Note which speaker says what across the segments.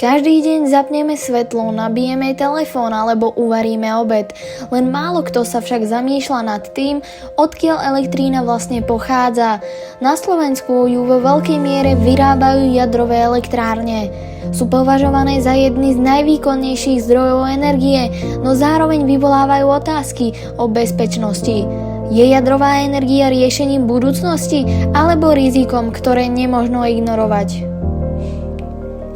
Speaker 1: Každý deň zapneme svetlo, nabijeme telefón alebo uvaríme obed. Len málo kto sa však zamýšľa nad tým, odkiaľ elektrína vlastne pochádza. Na Slovensku ju vo veľkej miere vyrábajú jadrové elektrárne. Sú považované za jedny z najvýkonnejších zdrojov energie, no zároveň vyvolávajú otázky o bezpečnosti. Je jadrová energia riešením budúcnosti alebo rizikom, ktoré nemožno ignorovať?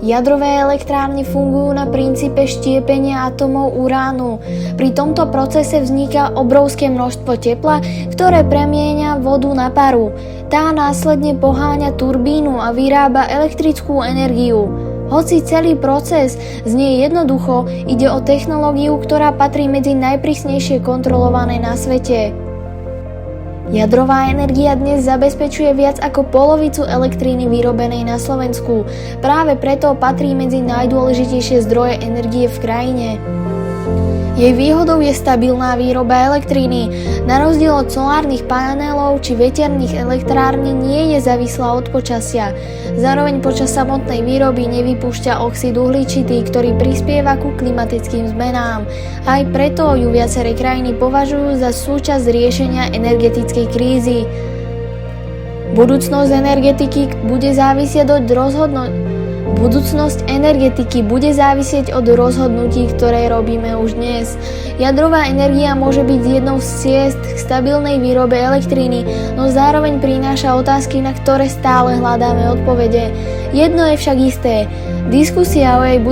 Speaker 1: Jadrové elektrárne fungujú na princípe štiepenia atómov uránu. Pri tomto procese vzniká obrovské množstvo tepla, ktoré premieňa vodu na paru. Tá následne poháňa turbínu a vyrába elektrickú energiu. Hoci celý proces znie jednoducho, ide o technológiu, ktorá patrí medzi najprísnejšie kontrolované na svete. Jadrová energia dnes zabezpečuje viac ako polovicu elektríny vyrobenej na Slovensku. Práve preto patrí medzi najdôležitejšie zdroje energie v krajine. Jej výhodou je stabilná výroba elektriny. Na rozdiel od solárnych panelov či veterných elektrární nie je závislá od počasia. Zároveň počas samotnej výroby nevypúšťa oxid uhličitý, ktorý prispieva ku klimatickým zmenám. Aj preto ju viaceré krajiny považujú za súčasť riešenia energetickej krízy. Budúcnosť energetiky bude závisieť od rozhodnutí, ktoré robíme už dnes. Jadrová energia môže byť jednou z ciest k stabilnej výrobe elektriny, no zároveň prináša otázky, na ktoré stále hľadáme odpovede. Jedno je však isté. Diskusia o jej